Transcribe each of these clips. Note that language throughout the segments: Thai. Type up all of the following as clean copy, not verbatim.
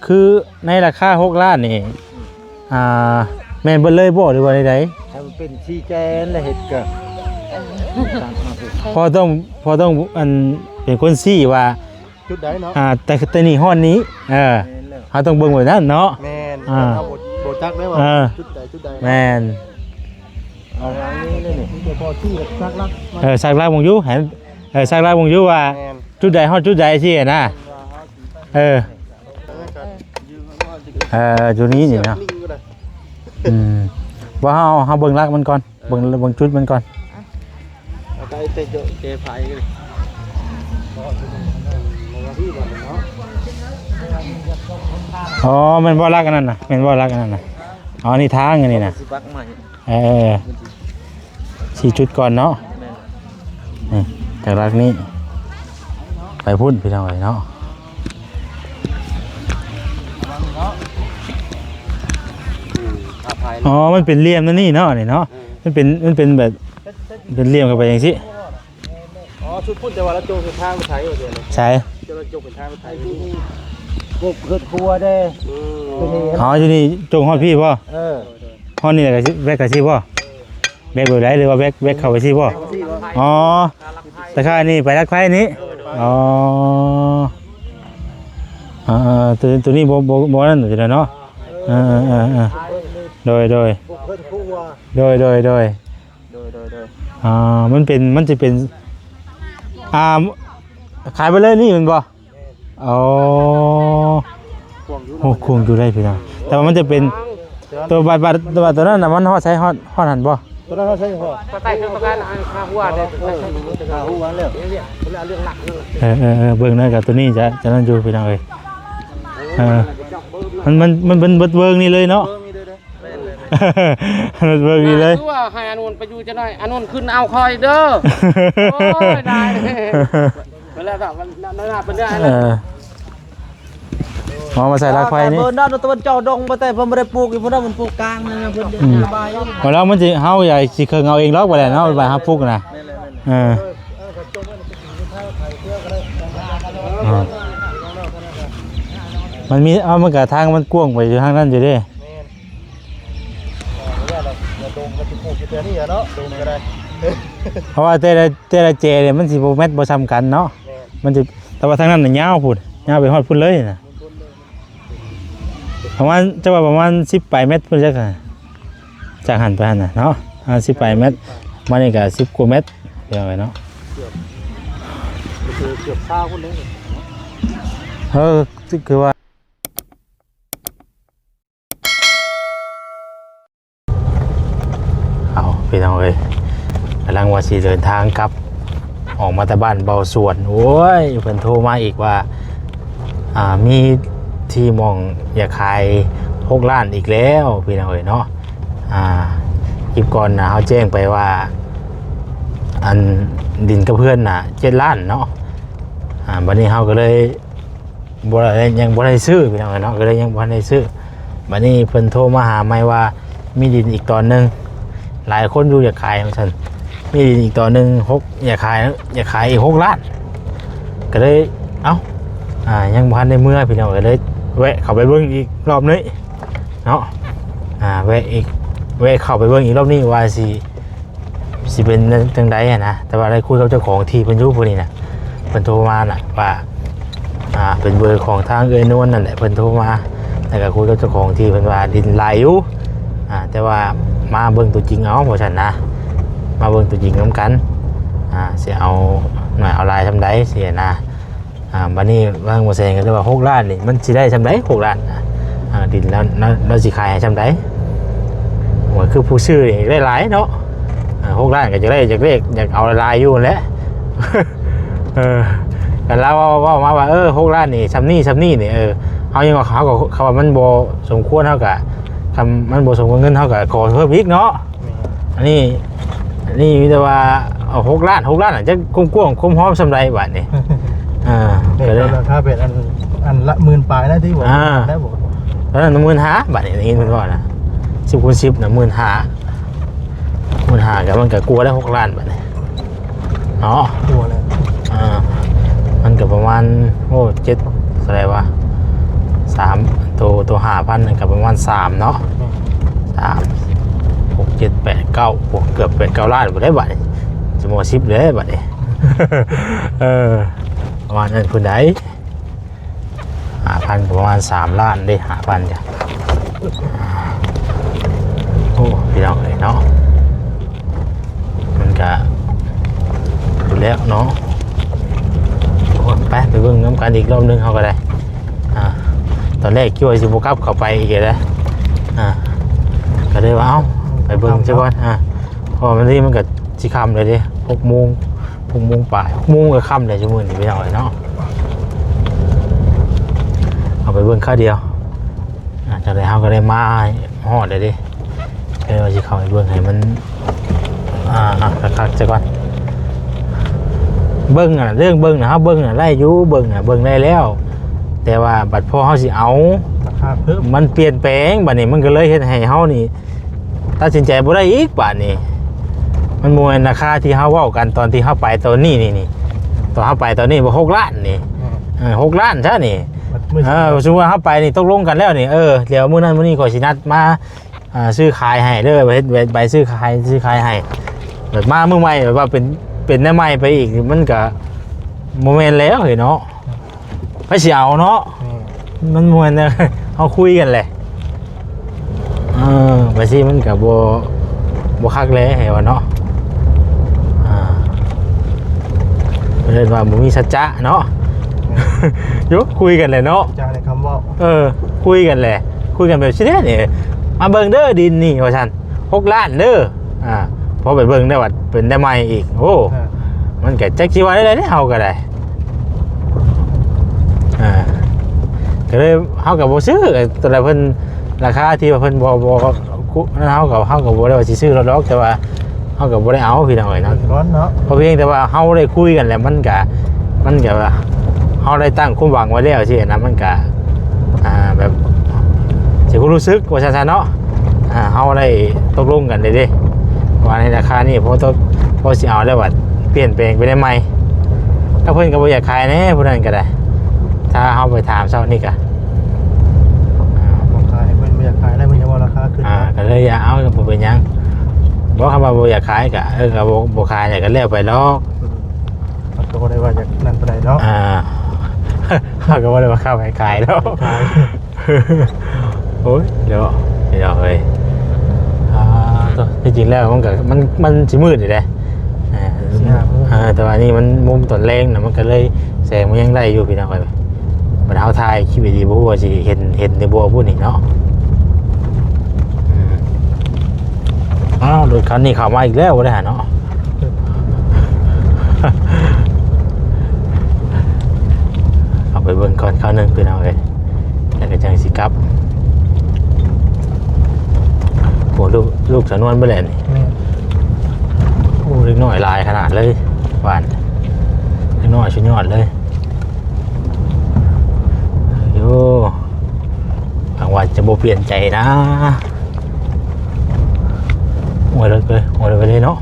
คือในราคา6 ล้านนี่แม่นเบิดเลยบ่หรือว่าใด ถ้ามันเป็นชีแจนแล้วเห็ดก็ ๆพอต้องอันเป็นคนซี่ว่า จุดใดเนาะ แต่นี่ฮ้อนนี้เฮาต้องเบิ่งไว้นั่นเนาะ แม่น เอา โบจักได้ว่าจุดใด แม่น เอาอันนี้เลยนี่ที่พอที่ซักลัก สักลากวงอยู่หันสักลากวงอยู่ว่า แม่น จุดใดฮอดจุดใดสินะจุดนี้นี่เนาะว่าเฮาเบิ่งลักมันก่อนเบิ่งจุดมันก่อน เอาไปเตะเจไฟกันอ๋อมันบ่ลักอันนั้นน่ะแม่นบ่ลักอันนั้นน่ะอ๋อนี่ทางอันนี้น่ะ สิบักใหม่ ชี้จุดก่อนเนาะนี่จากลักนี้ไปพุ่นพี่น้องเอ้ยเนาะอ๋อมันเป็นเหลี่ยมนั่นนี่เนาะนี่เนาะมันเป็นแบบเป็นเหลี่ยมเข้าไปอย่างนี้ อ๋อชุดพุ่นแต่ว่าเราโจงเป็นทางไปไทยว่าเดี๋ยวนี้ ใช่ จะเราโจงเป็นทางไปไทยกบเกิดครัวได้ อ๋อที่นี่จงฮอดพี่ป่ะ เออ ฮอดนี่แหละแบกกะซี่ป่ะแบกแบบไหนหรือว่าแบกเข้าไปซี่ป่ะอ๋อแต่ข้านี่ไปรักไฟนี้อ๋อตัวนี้บ่นั่นอยู่แล้วเนาะโดยกบเกิดครัวมันจะเป็นขายไปเลยนี่มันบ่อ๋อโอ้คงอยู่ได้พี่น้องแต่ว่ามันจะเป็นตัวบัตรตัวนั้นน่ะมันฮอดใช้ฮอดหันบ่ ตัวนั้นเขาใช้หัว ใต้เครื่องประกันค่าหัวได้ ขาหัวแล้ว เรื่องหลักเเลยบิ่งนั่นกับตัวนี้จะนั่นอยู่พี่น้องเอ้ยมันเป็นเบิ่งนี่เลยเนาะมันเบิ่งนี่เลย ว่าให้อนุนไปอยู่จะหน่อยอนุนขึ้นเอาคอยเด้อโอ้ยได้เวลาแบบมันน่าเป็นได้แล้วมาใส่รากไฟนี่ เพิ่นนั่นตะวันเจ้าดงบ่แต่เพิ่นบ่ได้ปลูกอีเพิ่นมันปลูกกลางนั่นนะเพิ่นระบาย พอแล้วมันสิเฮาใหญ่สิเคยเอาเองล็อกไปแหละเนาะไปหาฟุกนะมันมีมันกะทางมันกว้างไปอยู่ทางนั้นอยู่เด้เพราะว่าแต่ละเจเนี่ยมันสิบ่แมทบ่ซ้ำกันเนาะมันจะแต่ว่าทางนั้นน่ะยาวพุ่นยาวไปฮอดพุ่นเลยน่ะประมาณจะว่าประมาณ10 ปลายเมตรพุ่นจักจากหันไปหันน่ะเนาะ10 ปลายเมตรมานี่ก็10 กว่าเมตรเดี๋ยวไว้เนาะเกือบเช้าพุ่นเลยคือว่าเอาพี่น้องเอ้ยกำลังว่าสิเดินทางกลับออกมาแต่บ้านเบาส่วนโอ้ยเพิ่นโทรมาอีกว่ามีที่มองอยากขาย6 ล้านอีกแล้วพี่น้องเอ้ยเนาะคลิปก่อนนะเขาแจ้งไปว่าอันดินกับเพื่อนน่ะ7 ล้านเนาะวันนี้เขาก็เลยยังบ่ได้ซื้อพี่น้องเอ้ยเนาะก็เลยยังบ่ได้ซื้อวันนี้เพิ่นโทรมาหาใหม่ว่ามีดินอีกตอนนึงหลายคนอยู่อยากขายเหมือนกันมีดินอีกตอนนึงอยากขายอีก6 ล้านก็เลยยังบ่ทันได้เมื่อพี่น้องก็เลยแวะเข้าไปเบิ่งอีกรอบนี้เนาะแวะเข้าไปเบิ่งอีกรอบนี้ว่าสิเป็นจังได๋นะแต่ว่าได้คุยกับเจ้าของที่เพิ่นอยู่ผู้นี้น่ะเพิ่นโทรมาน่ะว่าเป็นเบอร์ของทางเอ้ยนวลนั่นแหละเพิ่นโทรมาแล้วก็คุยกับเจ้าของที่เพิ่นว่าดินหลายอยู่แต่ว่ามาเบิ่งตัวจริงเอาเพราะฉะนั้นนะมาเบิ่งตัวจริงนำกันสิเอาหน่อยเอาลายทำได้สินะบัดนี้ว่างบ่แซงก็เลยว่า6 ล้านนี่มันสิได้ทำได้6 ล้านดินแล้วสิขายให้ทำได้โอ้ยคือผู้ซื้อนี่ได้หลายเนาะ6 ล้านก็จะได้จากเลขอยากเอาลายอยู่แหละกันแล้วว่ามาว่า6 ล้านนี่ซ้ำนี่นี่เอายังว่าเขาว่ามันบ่สมควรเท่ากับทำมันบ่สมกับเงินเท่ากับขอเพิ่มอีกเนาะอันนี้มีแต่ว่า6 ล้านอาจจะกว้างๆคมหอมสำไรบาทนี่ก็เลยราคาเป็นอันละ10,000 ปลายนะที่ผมได้บอกแล้วนั่น15,000 บาทนี่มันก่อนนะ10 คูณ 10น่ะ15,000ก็มันก็กลัวได้6 ล้านบาทนี่เนาะกลัวเลยมันก็ประมาณ7เท่าไหร่วะ 3ตัว5,000นึงก็ประมาณ3เนาะ3 6 7 8 9โอ้เกือบ8 9ล้านบ่ได้บัดนี้จะบ่10เลยบัดนี้ ประมาณนั้นคุณได้5,000ประมาณ3ล้านได้5,000จ้ะโอ้พี่น้องเลยเนาะมันก็ดูแล้วเนาะไปเบิ่งน้ำกันอีกรอบนึงเขาก็ได้ตอนแรกคิดว่าสิบกลับเข้าไปอีกเลยก็เลยว่าเอ้าไปเบิ่งซะก่อนพอมันนี่มันก็สิค่ำเลยดิ6 โมงป่าย6 โมงก็ค่ำเลยชั่วโมงนี้พี่น้องเลยเนาะเอาไปเบิ่งข้าวเดียวจากนั้นเขาก็ได้มาฮอดเลยดิเลยว่าสิเข้าไปเบิ่งให้มันคักๆซะก่อนเบิ้งเรื่องเบิ้งนะครับเบิ้งไล่ยุเบิ้งได้แล้วแต่ว่าบัดพอเขาสิเอาราคาเพิ่มมันเปลี่ยนแปลงบัดนี้มันก็เลยเฮ็ดให้เฮานี่ตัดสินใจบ่ได้อีกบัดนี้มันบ่แม่นราคาที่เฮาเว้ากันตอนที่เฮาไปตอนนี้นี่ตอนเฮาไปตอนนี้บ่6 ล้านนี่6 ล้านซะนี่สมมุติว่าเฮาไปนี่ตกลงกันแล้วนี่เดี๋ยวมื้อนั้นมื้อนี้ขอยสินัดมาซื้อขายให้เด้อเฮ็ดใบซื้อขายให้แบบมามื้อใหม่แบบว่าเป็นได้ใหม่ไปอีกมันก็โมเมนต์แล้วเห็นเนาะไม่เสียวเนาะมันโมเมนต์เขาคุยกันเลยไปสิมันกับโบคักเลยเห็นว่าเนาะเรียกว่าบ่มีสัจจะเนาะยกคุยกันเลยเนาะจากในคำว่าคุยกันเลยคุยกันแบบเช่นนี้มาเบิ่งเด้อดินนี่ว่าฉัน6 ล้านเด้อพอไปเบิ่งได้ว่าเป็นได้ใหม่อีกโอ้มันก็จักสิว่าได้เฮาก็ได้ก็เลยเฮาก็บ่ซื้อตัวใดเพิ่นราคาที่ว่าเพิ่นบ่เฮาก็บ่ได้ว่าสิซื้อแล้วดอกแต่ว่าเฮาก็บ่ได้เอาพี่น้องเอ้ยเนาะเพราะเพียงแต่ว่าเฮาได้คุยกันแล้วมันก็ว่าเฮาได้ตั้งความหวังไว้แล้วสินะมันก็แบบสิรู้สึกว่าซั่นๆเนาะเฮาได้ตกลงกันได้เด้ว่าในราคานี่พอสิเอาแล้วว่าเปลี่ยนแปลงไปได้ไหมถ้าเพิ่นก็บ่อยากขายแน่ผู้นั้นก็ได้ถ้าเฮาไปถามเช้านี่ก็บ่ขายเพิ่นบ่อยากขายได้มันจะว่าราคาขึ้นก็เลยอย่าเอาก็บ่เป็นหยังบ่คำว่าบ่อยากขายก็ก็บ่ขายเนี่ยก็แล้วไปดอกก็บ่ได้ว่าอยากนั่นปานใดเนาะเขาก็บ่ได้ว่าเข้าไปขายดอกโอ้ยเดี๋ยวเอ้ยจริงๆแล้วมันสิมืดอยู่เด้แต่ว่านี่มันมุมต้นแรงนะมันก็เลยแสงมันยังไล่อยู่พี่น้องไปบัดเฮาถ่ายคลิปดีบ่ฮู้ว่าสิเห็นในบัวพูดนี่เนาะรถคันนี้เข้ามาอีกแล้วบ่ได้หาเนาะเอาไปเบิ่งก่อนคราวนึงพี่น้องเอ้ยแล้วก็จังสิกลับโหลูกสะนวนบ่แล่นโอ้เล็กน้อยลายขนาดเลยหวานเล็กน้อยชุดยอดเลยโย่บางวันจะโบเปลี่ยนใจนะโอ้ยเลยไปเลยเนาะ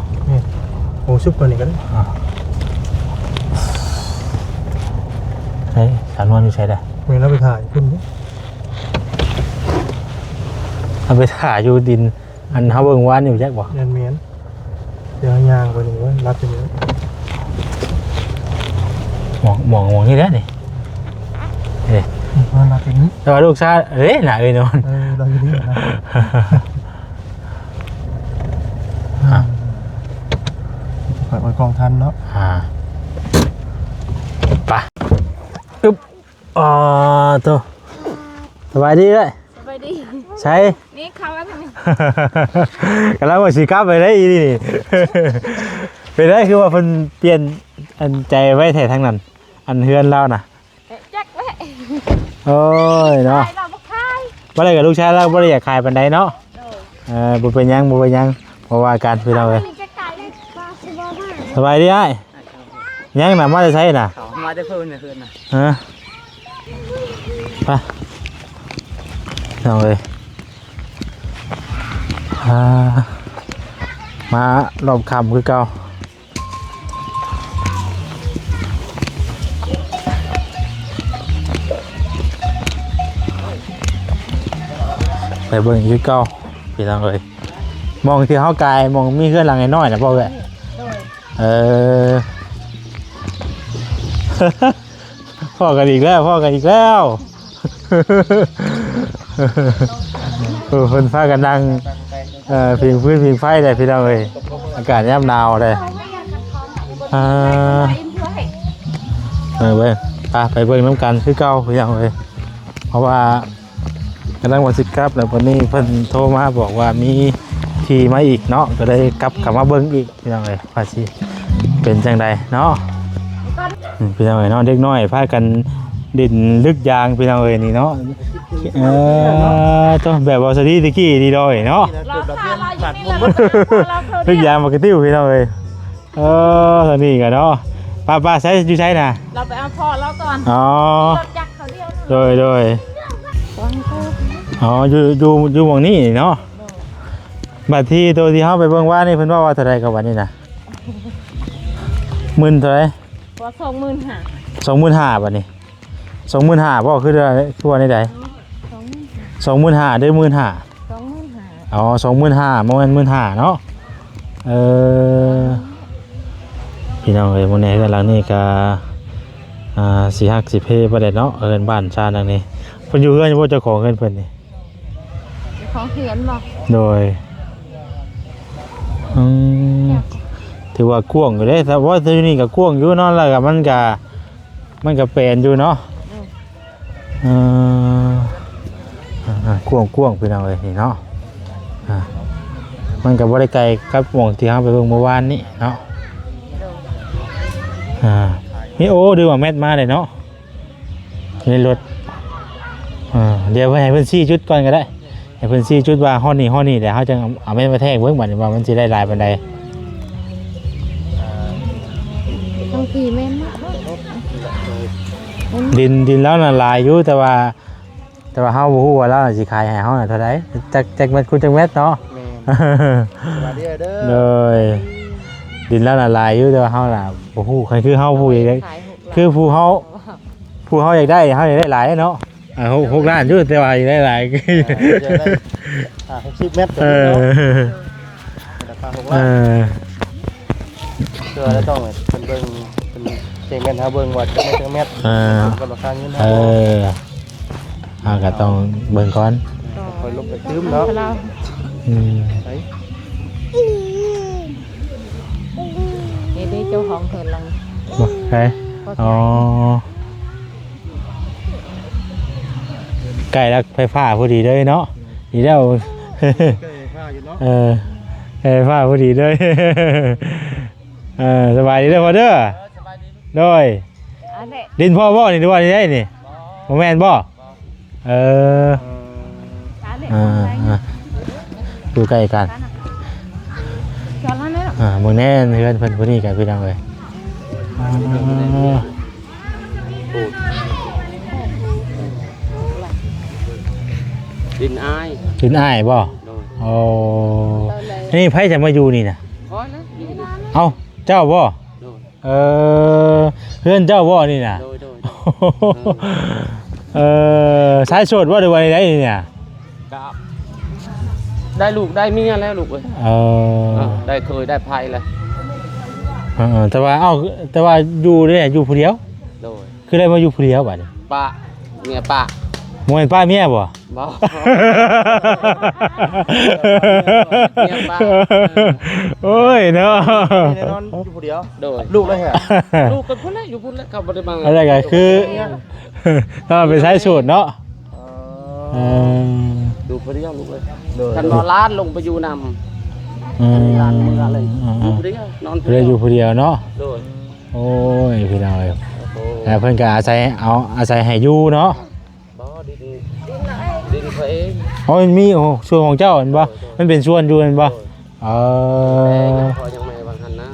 โอ้ซุปตัวนี้ก็ได้ใช่สานวนอยู่ใช่ได้เมื่อเราไปถ่ายคุณเอาไปถ่ายอยู่ดินอันเขาเบิ่งวานอยู่แจ็คบอกเมียนเดี๋ยวยางไปหนึ่งว่ารับจะมีมองนี่แหละนี่รับอย่างนี้แต่ว่าลูกชาหนานอนเราอยู่นี่นะเปิดไว้กองทันเนาะไปอึ๊บตัวสบายดีเลยสบายดีใช่นี่เขาแล้วนี่กำลังว่าสีก้าไปได้อีนี่ไปได้คือว่าเพิ่นเปลี่ยนอันใจไว้แถวทางนั้นอันเฮือนเราน่ะจักไว้โอ้ยเนาะบ่ได้กับลูกชายเราบ่ได้อยากขายปานใดเนาะบ่เป็นหยังเพราะว่าการคือเราเลยสบายดีอ้ายยังน่ะมาได้ใช้น่ะมาได้เพิ่นน่ะคืนน่ะไปเอาเลยมารอบคำคือเก่า เบิ่งคือเก่าพี่น้องเอ้ยมองที่เฮากายมองมีเฮือนหลังน้อยๆน่ะบ่เอ้ยเออ พ่อกันอีกแล้วคนพากันนั่งพิงพื้นพิงไฟได้พี่น้องเอ้ยอากาศยามหนาวเลยเบิ่งไปเบิ่งน้ำกันคือเก่าพี่น้องเอ้ยเพราะว่ากำลังวันสิกลับแล้ววันนี้เพิ่นโทรมาบอกว่ามีทีมาอีกเนาะก็ได้กลับมาเบิ่งอีกพี่น้องเอ้ยว่าสิเป็นจังใดเนาะพี่น้องเอ้ยเนาะเด็กน้อยพากันดินลึกยางพี่น้องเอ้ยนี่เนาะต้องแบบว่าสตีตะกี้ดีดอยเนาะลึกยางมากระติ้วพี่น้องเอ้ยตอนนี้กันเนาะป้าใช้อยู่ใช้น่ะเราไปเอาพ่อเราก่อน อ๋อ รถจักรเขาเดียว โดยอ๋ออยู่หม่องนี้เนาะบัดที่ตัวที่เฮาไปเบิ่งว่านี่เพิ่นว่าเท่าใดกับวันนี้น่ะ10,000เท่าไหร่ พอ25,000 25,000บัดนี้25,000บ่คือว่าในใด25,000ได้15,000 25,000 อ๋อ25,000บ่แม่น15,000เนาะพี่น้องเอ้ยมื้อนี้กันหลังนี้ก็สิฮักสิเพบ่ได้เนาะเอิ้นบ้านชาตินังนี้เพิ่นอยู่เฮือนอยู่บ่เจ้าของเฮือนเพิ่นนี่ ของเขียนบ่ โดยถือว่ากว้างอยู่เด้แต่ว่าที่นี่ก็กว้างอยู่เนาะแล้วก็มันก็แปลนอยู่เนาะกว้างพี่น้องเอ้ยนี่เนาะมันก็บ่ได้ไกลกับหม่องที่เฮาไปเบิ่งเมื่อวานนี้เนาะมีโอ้ดูว่าแมทมาเลยเนาะในรถเดี๋ยวให้เพิ่นชี้จุดก่อนก็ได้ให้เพิ่นชี้จุดว่าฮ้อนนี่แต่เฮาจังเอาแม่นมาแทงเบิ่งบัดนี้ว่ามันสิได้หลายปานใด ต้องขี่แม่นมาก ดินแล้วน่ะหลายอยู่แต่ว่าเฮาบ่ฮู้ว่าเราสิขายให้เฮาน่ะเท่าใดจักเม็ดคุณจักเม็ดเนาะ มาเด้อเด้อ เลยดินแล้วน่ะหลายอยู่แต่ว่าเฮาน่ะบ่ฮู้คือเฮาผู้อยากได้คือผู้เฮาอยากได้เฮาอยากได้หลายเนาะ6ล้านอยู่แต่ว่าอยากได้หลาย จะได้60 เมตรราคา6ล้านเจอแล้วต้องเป็นเบิ่งเป็นเก่งกันหาเบิ่งว่าจะเมตรกับราคาเงินก็ต้องเบิ่งก่อน คอยลบไปตื้มเนาะนี่เจ้าของเพิ่นลัง ใช่อ๋อใกล้แล้วไฟฟ้าพอดีเลยเนาะดีแล้วใกล้ผ้าอยู่เนาะไฟฟ้าพอดีเลยสบายดีเด้อพ่อเด้อโดยดินพ่อบ่นี่ดูว่าได้นี่บ่แม่นบ่ดูใกล้กันมึงแน่เพื่อนเพิ่นผู้นี้กันพี่น้องเลยดินอ้ายบ่โอ้นี่ไผจะมาอยู่นี่น่ะเอ้าเจ้าบ่เพื่อนเจ้าบ่นี่น่ะสายโสดว่าได้ไว้ได้เนี่ยได้ลูกได้เมียแล้วลูกเอ้ยได้เคยได้ภัยแล้วแต่ว่าอยู่เนี่ยอยู่ผู้เดียวคือได้มาอยู่ผู้เดียวบัดนี้ป้าเมียป้าบ่แม่นป้าเมียบ่บ่เมียป้าโอ้ยเนาะแน่นอนอยู่ผู้เดียวโดยลูกแล้วเหรอลูกกันพุ่นแล้วอยู่พุ่นแล้วเขาบ่ได้มาอะไรก็คือถ้าเป็นสายโสดเนาะดูผู้เดียวลูกเอ้ยท่านนอนร้านลงไปอยู่นำร้านมึงอะไรอยู่ผู้เดียวนอนผู้เดียวอยู่ผู้เดียวเนาะโดยโอ้ยพี่น้องแล้วเพิ่นก็อาศัยให้อยู่เนาะบ่ดินเขาเองมันมีส่วนของเจ้าเห็นบ่มันเป็นส่วนอยู่เห็นบ่พอยังไม่บางทันนะ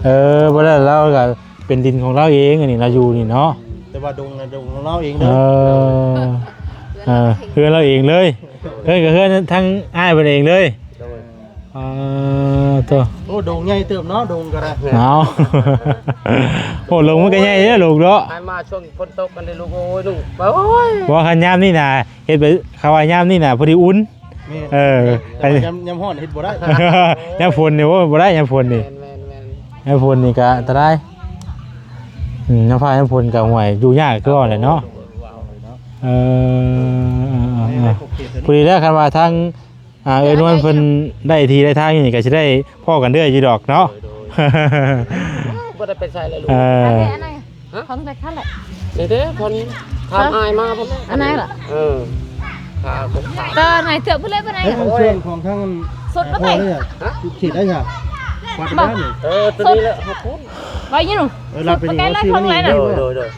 บ่ได้เราก็เป็นดินของเราเองอันนี้เราอยู่นี่เนาะแต่ว่าดงของเราเองเด้อเพื่อนเราเองเลยเพื่อนทั้งอ้ายเพิ่นเองเลยตัวโอ้ดงใหญ่เติมเนาะดงก็ได้เอาโอ้ลงมันก็ใหญ่เด้อลูกเนาะมาช่วงฝนตกกันได้ลูกโอ้ยลูกโอ้ยว่าคันยามนี่น่ะเฮ็ดไปเขาว่ายามนี่น่ะพอดีอุ่น ไอ้ ยำฮ้อนเฮ็ดบ่ได้ ยามฝนนี่ว่าบ่ได้ยามฝนนี่ แม่น ยามฝนนี่ก็อันตรายน้ำฟ้ายามฝนก็ห่วยอยู่ยากคือว่าแหละเนาะพอดีแล้วคันว่าทางเอิ้นว่าเพิ่นได้ทีได้ทางนี่ก็สิได้พ้อกันเด้ออยู่ดอกเนาะ บ่ได้ไปใส่เลยลูก อันไหนของแต่ขั้นแหละ เด้คนทำอายมาผม อันไหนล่ะ ขาผมขา ตอนไหนเถื่อไปเลยไปไหน ส่วนของทาง สุดไปไหน ฉีดได้ค่ะวัดได้นี่ ตัวนี้แหละครับผม ไปยี่หนู เราเป็นยังไงซื้อมานี่ โดย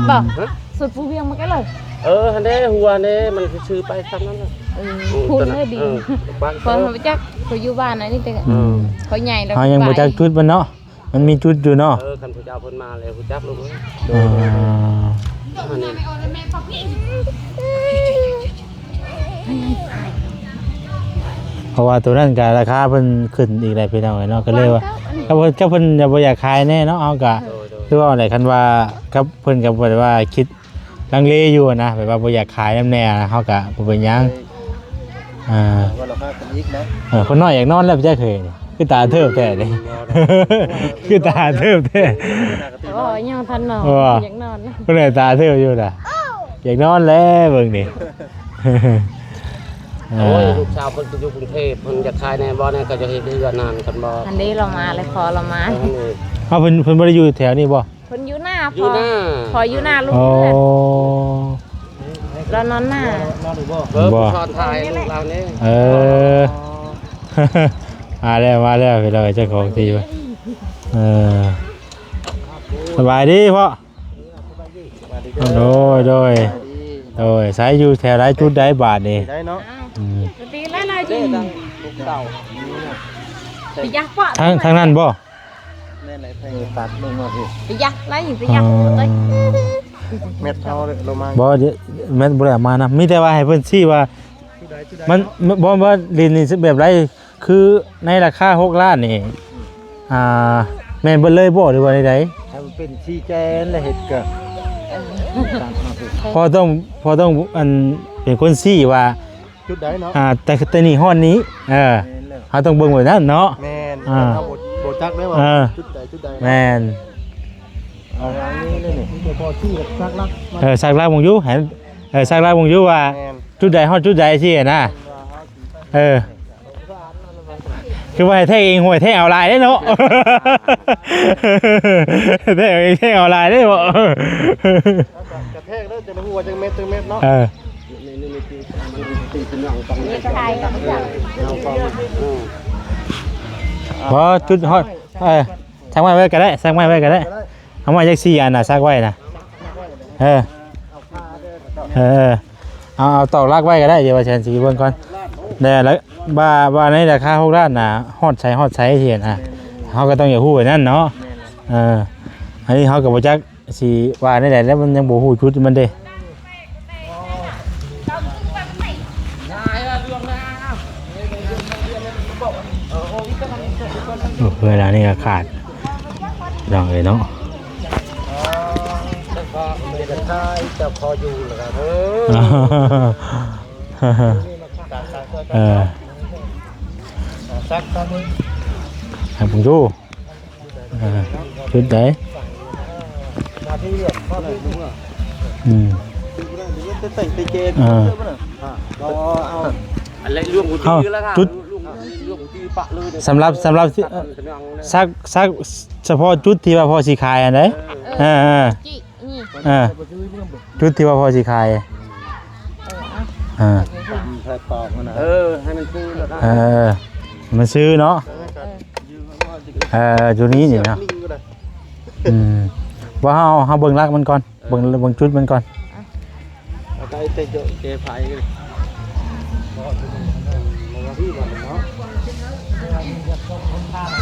บอกสุดปูเวียงมาแกเลย ฮันเด้หัวเนี่ยมันชื่อไปซ้ำนั้นเลย พูดเลยดีพอมาจักเขาอยู่บ้านนะนี่แต่เขาใหญ่แล้ว ยังบ่จักจุดมันเนาะมันมีจุดอยู่เนาะ คันผู้เจ้าเพิ่นมาแล้วผู้จับลูกเอ้ยอันนี้ เพราะว่าตัวนั้นก็ราคาเพิ่นขึ้นอีกได้พี่น้องเนาะก็เลยว่าก็เพิ่นจะบ่อยากขายแน่เนาะเอาก็คือว่าอะไรคันว่ากับเพิ่นก็บ่ได้ว่าคิดลังเลอยู่นะแบบว่าบ่อยากขายนำแน่นะเฮาก็บ่เป็นหยังว่าเราพากันอีกนะ คนน้อยอยากนอนแล้วบ่จักเคยนี่คือตาเทิบแท้นี่ คือตาเทิบแท้ โอ้ยยังทันนอนอยากนอน เพิ่นตาเทิบอยู่น่ะอยากนอนแล้วเบิ่งนี่ โอ้ยลูกสาวเพิ่นอยู่กรุงเทพเพิ่นอยากขายในบ่เนี่ยก็จะเฮ็ดเดือนนานกันบ่ อันนี้เรามาเลยพอเรามา เพิ่นบ่ได้อยู่แถวนี้บ่ คนอยู่หน้า อยู่หน้า พออยู่หน้าลูก อ๋อ เรานอนหน้า ผู้สอนถ่ายลูกเราเนี่ย มาแล้วพี่เราเจ้าของทีว่ะสบายดีพ่อโดยสายอยู่แถวไรจุดได้บาทนี่ ได้เนาะ ตีไล่จริง ลูกเต่า ไปยักษ์ปะ ทางนั้นบ่ แม่ไหนไผตัดลงมาสิ ไปยักษ์ไล่ไปยักษ์เลย เม็ดเท่าเลยลงมา บ่แม่นบ่ได้มานะมีแต่ว่าให้เพิ่นชี้ว่ามันบ่ลินนี่แบบไรคือในราคา6ล้านนี่แม่นเบิดเลยบ่หรือว่าใด ถ้ามันเป็นชีแกนแล้วเฮ็ดก็ พอต้องอันเป็นคนชี้ว่า จุดใดเนาะ แต่นี่ฮ้อนนี้เฮาต้องเบิ่งไว้นั่นเนาะ แม่นเอาบ่จักได้ว่าจุดใด แม่น เอาอันนี้เลยนี่พอที่ซักลัก สักลากวงอยู่เห็นสักลากวงอยู่ว่าจุดใดฮอดจุดใดสินะคือว่าแท้เองห่วยแท้เอาลายได้เนาะแท้เองแท้เอาลายได้บ่ กระแทกแล้วจะหัวจังเม็ดเนาะ มีใครกับไม่จับ พอจุดฮอดสักไว้ก็ได้สักไว้ก็ได้เอามาจัก4อันน่ะสักไว้น่ะเอาตอกลากไว้ก็ได้เดี๋ยวว่าฉันสิเบิ่งก่อนแล้วบ้าในราคา6ล้านน่ะฮอดใช้เทียนเฮาก็ต้องอย่าฮู้ไว้นั่นเนาะอันนี้เฮาก็บ่จักสิว่าได้แล้วมันยังบ่ฮู้จุดมันเด้เวลานี่ก็ขาดดองเลยเนาะ ก็ไม่ได้ขายแต่พออยู่แล้วครับซักตอนนี้ ให้ผมดูชุดไหน มาที่เรียกพ่อหน่อยดูอ่ะจะแต่งตีเจนเยอะป่ะเราเอาอะไรเรื่องกูจื้อแล้วค่ะเรื่องกูจื้อปะเลย สำหรับซักเฉพาะจุดที่ว่าพอสีขายอันไหนจุดที่ว่าพอสีขายใส่ปอกมันนะให้มันซื้อแล้ว มันซื้อเนาะจุดนี้นี่นะว่าเอาเบิ่งรักมันก่อนเบิ่งจุดมันก่อน ใจเตะเจไฟเลย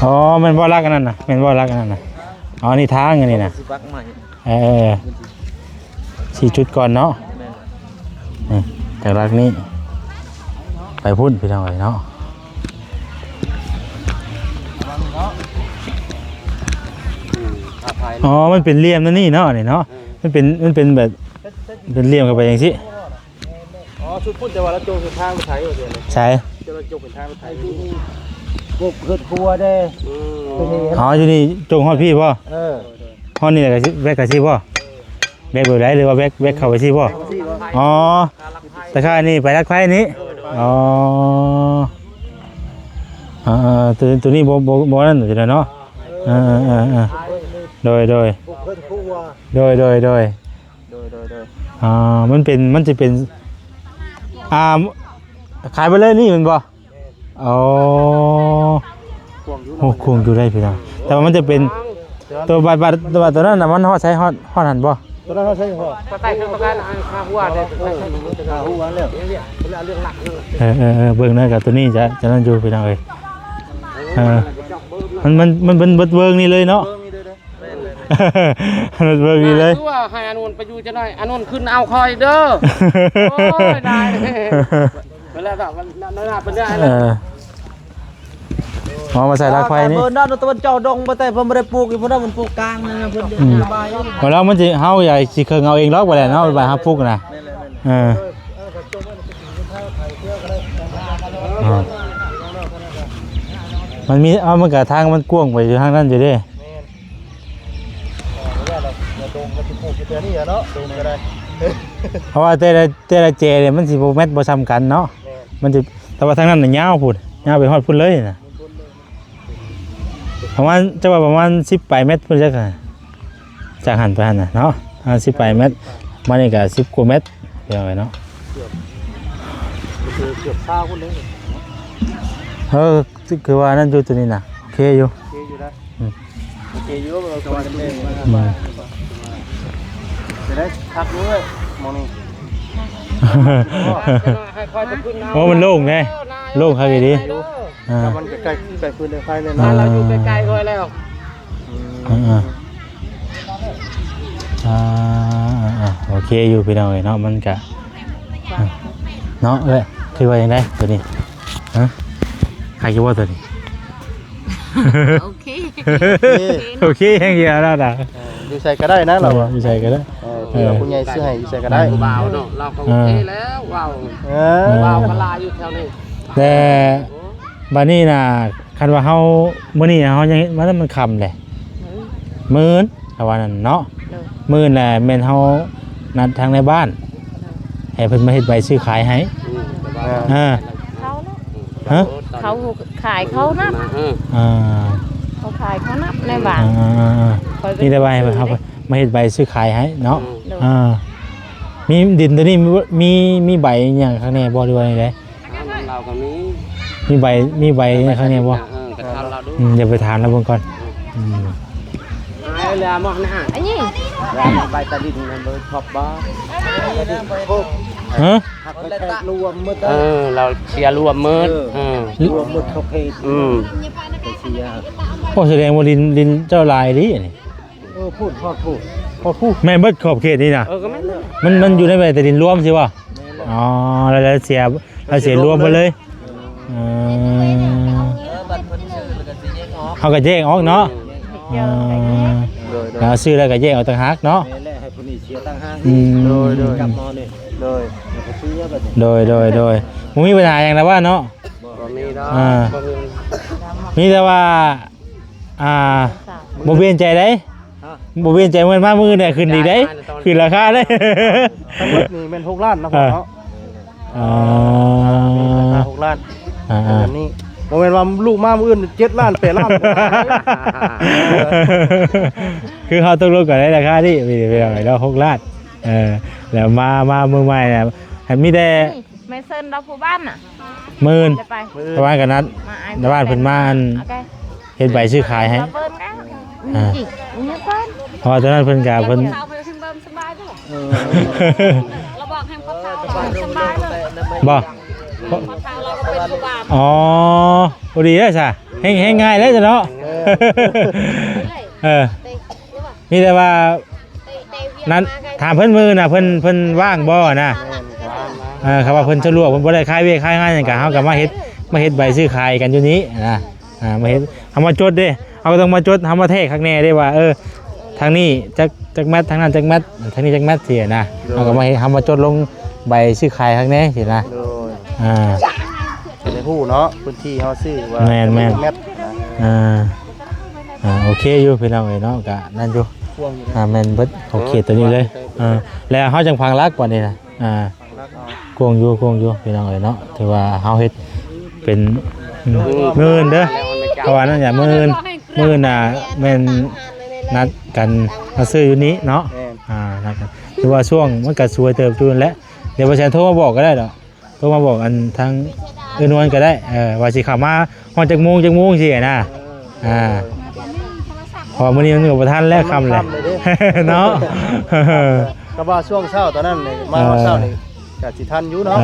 อ๋อมันบ่รักอันนั้นน่ะมันบ่รักอันนั้นน่ะอ๋อนี่ทางอันนี้น่ะ4จุดก่อนเนาะนี่จากรักนี้ไปพุ่นไปทางไหนเนาะอ๋อมันเป็นเหลี่ยมนั่นนี่เนาะนี่เนาะมันเป็นแบบเป็นเหลี่ยมกันไปอย่างสิ อ๋อ ชุดพูดแต่ว่าเราโจงสุดทางไปไทยเดี๋ยวนี้ ใช่ จะเราโจงเป็นทางไปไทยเก็บเกิดครัวได้ อ๋ออยู่นี่จงฮอดพี่พ่อ เออ ฮอดนี่แหละแบกกะสิพ่อแบกเบอร์ไรหรือว่าแบกเข้าไปสิพ่ออ๋อแต่ข้านี่ไปรักไฟนี้อ๋อตัวนี้บ่นั่นตัวเนาะโดย เกิดครัวมันจะเป็นขายไปเลยนี่มันบ่อ๋อโอ้ควงอยู่ได้พี่น้องแต่ว่ามันจะเป็นตัวบาทตัวนั้นน่ะมันฮอดใช้ฮอดหันบ่ ตัวนั้นเขาใช้หัว ก็ใต้เครื่องประกันค่าหัวได้ หัวแล้ว เรื่องหลักเลย เบิ่งนั่นกับตัวนี้จะนั่นอยู่พี่น้องเอ้ยมันเป็นเบิ่งนี่เลยเนาะมันเบิ่งนี่เลย ตัวให้อานนท์ไปอยู่จะหน่อยอานนท์ขึ้นเอาคอยเด้อโอ้ยได้เวลาแบบมันน่าเป็นได้เลย มาใส่รักไฟนี่ เพิ่นนั่นตะวันเจ้าดงบ่แต่เพิ่นบ่ได้ปลูกอยู่เพิ่นนั่นมันปลูกกลางนั่นเพิ่นสบายอยู่ พอแล้วมันสิเฮาใหญ่สิเคยเอาเองล็อกบ่ได้เนาะไปหาฟุกน่ะมันมีมันก็ทางมันกว้างไปอยู่ทางนั้นอยู่เด้เพราะว่าแต่ละเจเนี่ยมันสิบ่แม่นบ่ซ้ำกันเนาะมันสิแต่ว่าทางนั้นน่ะยาวพุ่นยาวไปฮอดพุ่นเลยน่ะประมาณจะว่าประมาณ10 ปลายเมตรพุ่นจักจากหันไปหันน่ะเนาะ10 ปลายเมตรมานี่ก็10 กว่าเมตรเดียวเนาะเกือบเช้าพุ่นเลยคือว่านั่นอยู่ตัวนี้น่ะโอเคอยู่นะโอเคอยู่เราสบายกันเองจะได้พักด้วยมองนี่ โอ้มันโล่งแน่โล่งครับดีมันใกล้พื้นไฟเลย เราอยู่ใกล้ๆเลยแล้วโอเคอยู่พี่น้องเนาะมันกะเนาะเลยคือว่าอย่างไรตัวนี้ใครคิดว่าตัวนี้โอเคโอเคยังเยอะแล้วนะอยู่ใส่ก็ได้นะเราอยู่ใส่ก็ได้เราคุณยายซื้อให้อยู่ใส่ก็ได้ว้าวเนาะเราก็โอเคแล้วว้าวว้าวกะลาอยู่แถวนี้แต่บ้านนี้น่ะคันว่าเฮามื้อนี้เฮายังมันค่ำแหละมื้อถ้าว่านั่นเนาะมื้อน่ะแม่นเฮานัดทางในบ้านให้เพิ่นมาเฮ็ดใบซื้อขายให้เขาขายเขานับเขาขายเขานับในบ้านนี่ได้ใบครับมาเฮ็ดใบซื้อขายให้เนาะมีดินตัวนี้มีใบอย่างข้างในบ่ด้วยได้เราก็มีใบข้างในบ่เดี๋ยวไปถามแล้วเบิ่งก่อนเรือมองหน้าอันนี้ใบตะดินมันบ่ชอบบ่รวมมืดเราเชียร์รวมมืดรวมมืดเขาเพจเชียร์โอ้แสดงว่าดินเจ้าลายดิพูดแม่เบิดขอบเขตนี่นะมันอยู่ในใบแต่ดินรวมสิวะอ๋อแล้วเสียรวมไปเลยเขาก็แยกออกเนาะแล้วซื้อแล้วก็แยกออกต่างหากเนาะโดยมึงมีปัญหาอย่างไรว่าเนาะมีแต่ว่าบ่เปลี่ยนใจได้บ่เปลี่ยนใจเหมือนมามือเนี่ยขึ้นอีกได้ขึ้นราคาได้ทั้งหมดนี่เป็น6 ล้านนะพ่อเนาะ6 ล้านอันนี้โมเมนต์ว่าลูกมามื้ออื่น7 ล้าน8 ล้านคือเขาต้องลดกันได้ราคาที่ไปเอาไปแล้ว6 ล้านแล้วมามือใหม่เนี่ยมีแต่ไม่เซินเราผู้บ้านน่ะ10,000ประมาณกันนั้นในบ้านเพิ่นมาเฮ็ดใบซื้อขายให้เพราะตอนนั้นเพิ่นกะเพิ่นเราบอกให้พ่อเฒ่าสบายเลยบ่อ๋อบ่ดีเด้อซะแฮงง่ายเลยจ้ะเนาะมีแต่ว่านั้นถามเพิ่นมือน่ะเพิ่นว่างบ่นะครับว่าเพิ่นสะดวกเพิ่นบ่ได้ขายเวขายงานหยังก็เฮาก็มาเฮ็ดใบซื้อขายกันอยู่นี้นะมาเฮ็ดเฮามาจดเด้เฮาก็ต้องมาจดเฮามาแทรกข้างแน่ได้ว่าทางนี้จักแมตทางนั้นจักแมตทางนี้จักแมตเสียนะเฮาก็มาเฮามาจดลง ใบซื้อขายข้างในสินะ โดย อ่า จะได้ฮู้เนาะพื้นที่เฮาซื้อว่า แม่น เม็ดนะ โอเคอยู่พี่น้องเอ้ยเนาะก็นั่นอยู่ พ่วงอยู่นะ แม่นเบิดโอเคตัวนี้เลยแล้วเฮาจังพังรักกว่านี้นะรักเอา กวงอยู่พี่น้องเอ้ยเนาะถือว่าเฮาเฮ็ดเป็นมื้อเด้อเพราะว่านั่นอย่ามื้อน่ะแม่นนัดกันมาซื้ออยู่นี้เนาะ แม่น นัดกันถือว่าช่วงมันก็สวยเติบโตแล้วเดี๋ยวบ่แซนโทรมาบอกก็ได้ดอกโทรมาบอกอันทางนวลก็ได้ว่าสิเข้ามาฮอดจักโมงสินะพอมื้อนี้มันก็บ่ทันแล้วค่ำแล้วเนาะ ก็ว่าช่วงเช้าตอนนั้นนี่มาเช้านี่ก็สิทันอยู่เนาะ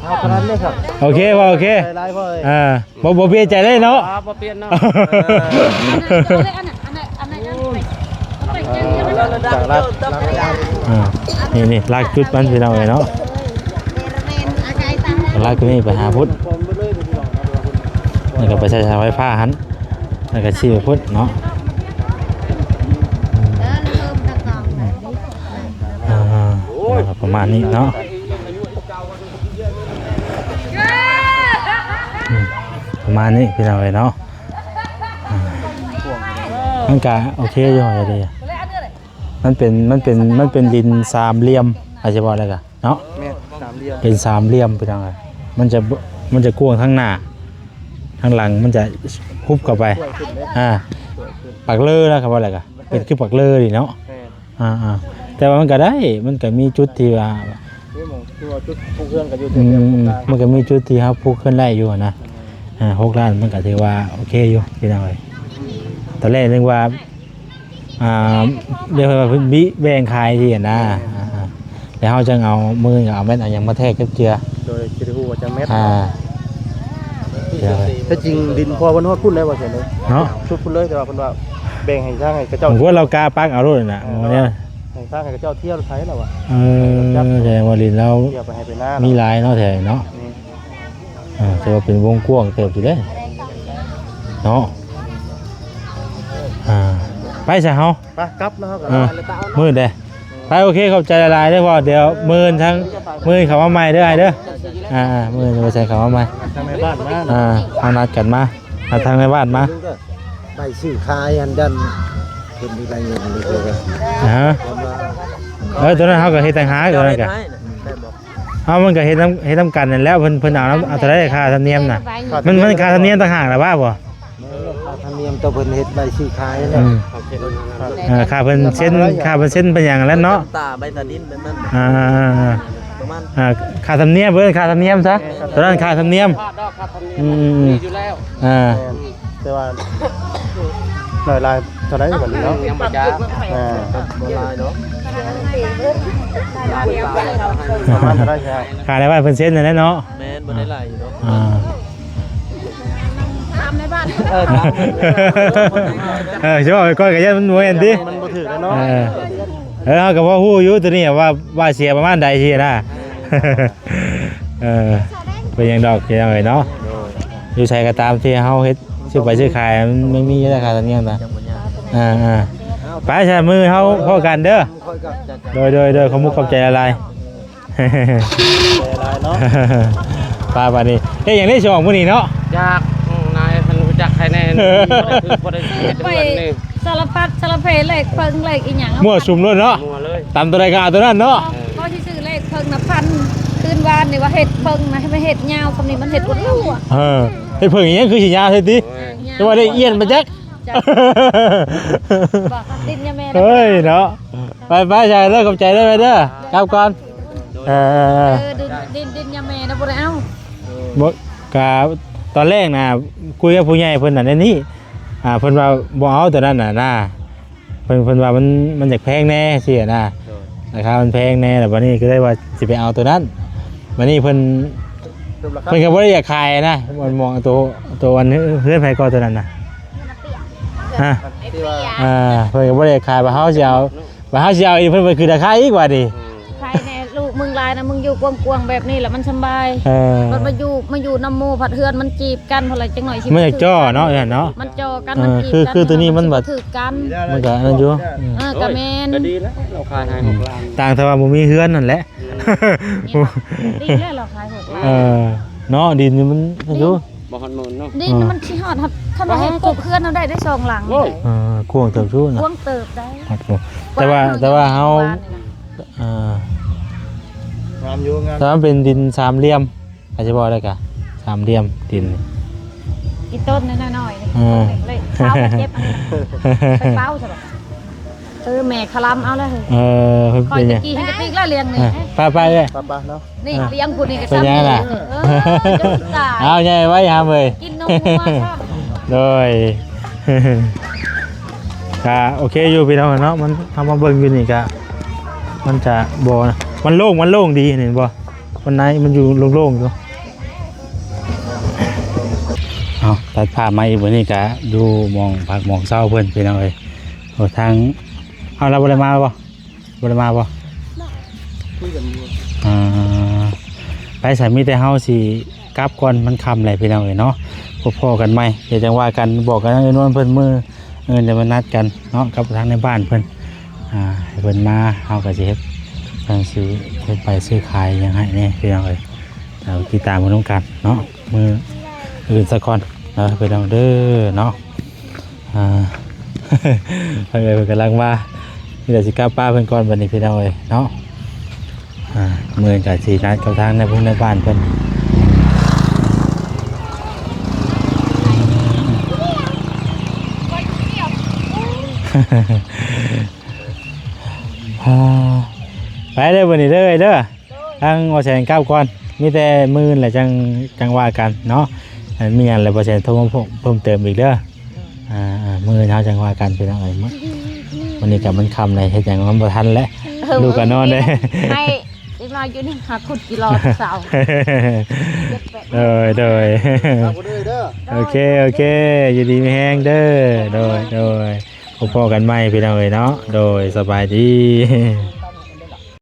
เอาตอนนั้นเลยครับ โอเคว่าโอเค ใจร้ายพ่อเอ้ย บ่เปลี่ยนใจเลยเนาะ บ่เปลี่ยนเนาะ จากรัก นี่ลากจุดมันพี่น้องเลยเนาะลากจุดนี้ไปหาพุทธแล้วก็ไปใช้ไฟฟ้าหันแล้วก็ชี้ไปพุทธเนาะประมาณนี้เนาะประมาณนี้พี่น้องเลยเนาะมันก็โอเคอยู่อย่างเดียวมันเป็นดินสามเหลี่ยมอาจจะบอกอะไรกันเนาะ แม่สามเหลี่ยม เป็นสามเหลี่ยมพี่น้องเลยมันจะกว้างทั้งหน้าทั้งหลังมันจะฮุบเข้าไปปักเลอนะครับว่าอะไรกันเป็นคือปักเลอดิเนาะ แม่ แต่ว่ามันก็ได้มันก็มีจุดที่ว่า นี่มองที่ว่าจุดพวกเครื่องก็อยู่ มันก็มีจุดที่ครับพูดขึ้นได้อยู่นะ6 ล้านมันก็ถือว่าโอเคอยู่พี่น้องเลยตอนแรกนึกว่าเดี๋ยวว่าบิแบ่งขายที่นะแล้วเขาจะเอามือเอาแม่นเอาอย่างมาแทกเจือ โดยคิดฮู้ว่าจะเม็ด เดี๋ยว ถ้าจริงดินพอวันฮอดพุ่นแล้วว่าเสร็จเลย เนาะ ชุดพุ่นเลยแต่ว่าเพิ่นว่าแบ่งให้ทางให้กระเจ้า ผมว่าเรากล้าปักเอารุ่นน่ะเนี่ย ให้ทางให้กระเจ้าเที่ยวใช้แล้วว่ะ แสดงว่าลินเรา เที่ยวไปให้ไปหน้า มีลายเนาะแถวเนาะจะว่าเป็นวงกว้างเติบอยู่เลยเนาะไปใช่เฮา ไปกลับแล้วครับ มืดเด้ไปโอเคขอบใจละลายได้พอเดี๋ยวมือทั้งมือเขามาใหม่เด้อไอ้เด้อมือไปใส่เขามาใหม่ ทางในบ้านมา เอานัดกันมาทางในบ้านมา ไปซื้อขายอันดันเพิ่นมีรายเงินเลยเด้อ ตัวนั้นเขาก็เฮ็ดต่างหากตัวนั้นก็มันก็เฮ็ดน้ำกันนั่นแล้วเพิ่นเอาเท่าไรค่าธรรมเนียมน่ะมันค่าธรรมเนียมต่างหากล่ะว่าบ่ ธรรมเนียมตัวเพิ่นเฮ็ดใบซื้อขายนั่น ค่าเพิ่นเส้นเป็นอย่างนั้นเนาะ ตาใบตาดินแบบนั้น ประมาณ ค่าธรรมเนียมเพิ่นค่าธรรมเนียมซะตัวนั้นค่าธรรมเนียม ดอกครับทำนี่อยู่แล้ว แต่ว่าหน่อยลายเท่าไรก่อนเนาะ ยังบ่จ้า บ่ลายเนาะ ประมาณเท่าไรใช่ ค่าได้ว่าเพิ่นเส้นนั่นแหละเนาะ แม่นบ่ได้ลายอยู่เนาะ ใช่ป่ะก้อยกับยันมันมวยอันที่ มันบ่ถือแล้วเนาะ เขากับว่าฮู้อยู่ตัวนี้ว่าเสียประมาณใดทีนะเป็นยังดอกยังไงเนาะอยู่ใช้ก็ตามที่เขาเฮ็ดซื้อไปซื้อขายมันไม่มีราคาตอนนี้นะไปใช้มือเขาพอกันเด้อโดยขมุกขอบใจอะไร ลายเนาะ ป้าปานี่เฮ้ยอย่างนี้ช่วงมื้อนี้เนาะ จากนายเพิ่นรู้จักใครแน่บ่ได้เฮ็ด ไป เงินนี่ สารพัดสารเพเลขเพิ่งเลขอีหยัง มั่วสุมด้วยเนาะ มัวเลย ตามตัวใดก็เอาตัวนั้นเนาะ ก็ที่ซื้อเลขเพิ่งนะพันคืนวานนี่ว่าเห็ดเพิ่งนะให้มันเห็ดยาวคำนี้มันเห็ดวัดลู่อ่ะ เฮ้ยเพิ่งอย่างนี้คือสิยาเฮ็ดติจะว่าได้เอียนมาจัก บอกดินยาแม่ เฮ้ยเนาะไปใช่เลิกกับใจได้ไหมเด้อกลับก่อนดินยาแม่นะบ่ได้เอา บ่กะตอนแรกน่ะคุยกับผู้ใหญ่เพิ่นน่ะในนี้เพิ่นว่าบ่เอาตัวนั้นน่ะนะเพิ่นว่ามันอยากแพงแน่สิน่ะราคามันแพงแน่แล้วบัดนี้ก็ได้ว่าสิไปเอาตัวนั้นบัดนี้เพิ่นก็บ่ได้อยากขายนะมันมองตัวอันเพื่อนไผก็ตัวนั้นน่ะที่ว่า เพิ่นก็บ่ได้ขายว่าเฮาสิเอาอีกเพิ่นคือราคาอีกว่าดิ ใครแน่ลูกมึงลายนะมึงอยู่กวางๆแบบนี้แหละมันสบายมันมาอยู่น้ำหมู่ผัดเฮือนมันจีบกันเท่าไหร่จังหน่อยสิ มันอยากจ้อเนาะเนาะ มันจ่อกันมันจีบกัน คือตัวนี้มันแบบ ถือกัน มันก็นั่นอยู่ กะแม่น ก็ดีแล้วเราขายให้6 ล้าน ต่างแต่ว่าบ่มีเฮือนนั่นแหละ ดีแล้วเราขาย6 ล้าน เนาะดินนี่มันอยู่ บ่ฮอนมูลเนาะ ดินมันสิฮอดคันว่าเฮ็ดกบเพื่อนเอาได้2 หลังเลย กวางเติบชู้นะ กวางเติบได้ แต่ว่าเฮาอ่าง ามอยู่งาม ถ้ามันเป็นดินสามเหลี่ยมอาจจะบอกได้กะสามเหลี่ยมดิน อีต้นน้อยๆ อืม เลยเช้าเจ็บไปเป้าใช่ป่ะแม่คลำเอาแล้วเฮ้ย เพิ่น คอย เป็น ตะ ยัง กี้ให้กระติกแล้วเลี้ยงนี่ ไปเลย ป้าเนาะ นี่เลี้ยงผู้นี่ก็ เป็นยังไงล่ะ จะตาย เอาใหญ่ไว้หาเลย กินนมวัวครับ โดย ก็โอเคอยู่พี่น้องเนาะมันทำมาเบิ่งอยู่นี่ก็มันจะบ่นะมันโล่งดีเห็นบ่มันไหนมันอยู่โล่งๆอยู่เอาตัดภาพมาอีกวันนี้ก็ดูมองผักมองเศร้าเพิ่นพี่น้องเอ้ยโอ้ทางเอาเราบ่ได้มาบ่ คุยกันอยู่ ไปสามีแต่เฮาสิกลับก่อนมันค่ำแหละพี่น้องเอ้ยเนาะพอๆกันไหมเดี๋ยวจังว่ากันบอกกันเอิ้นว่าเพิ่นมื้อเดี๋ยวมานัดกันเนาะกับทางในบ้านเพิ่นให้เพิ่นมาเฮาก็สิเฮ็ดทางสิเฮ็ดไปซื้อขายหยังให้แน่พี่น้องเอ้ยเราติดตามมานํกันเนาะมื้ออื่นซะก่อนเนาะพี่น้องเด้อเนาะเพิ่นกำลังมาเดี๋ยวสิกลับป้าเพิ่นก่อนบัดนี้พี่น้องเอ้ยเนาะมื้อก็สินัดกับทางในพุ่นในบ้านเพิ่น ไปเด้อวันนี้เด้อเด้อทางวอแสนก้าวก่อนมีแต่มื้อแหละจังว่ากันเนาะมีอันแล้ววอแสนโทรมาเพิ่มเติมอีกเด้อมื้อเช้าจังว่ากันพี่น้องเอ้ยวันนี้ก็มันค่ำเลยเฮ็ดหยังมันบ่ทันแล้วลูกก็นอนเด้ ให้อีกหน่อยอยู่นี่หาขุดกิโลเสา โดย ตามกูด้วยเด้อ โอเคอยู่ดีไม่แห้งเด้อโดยพบกันใหม่พี่น้องเอ้ยเนาะโดยสบายดี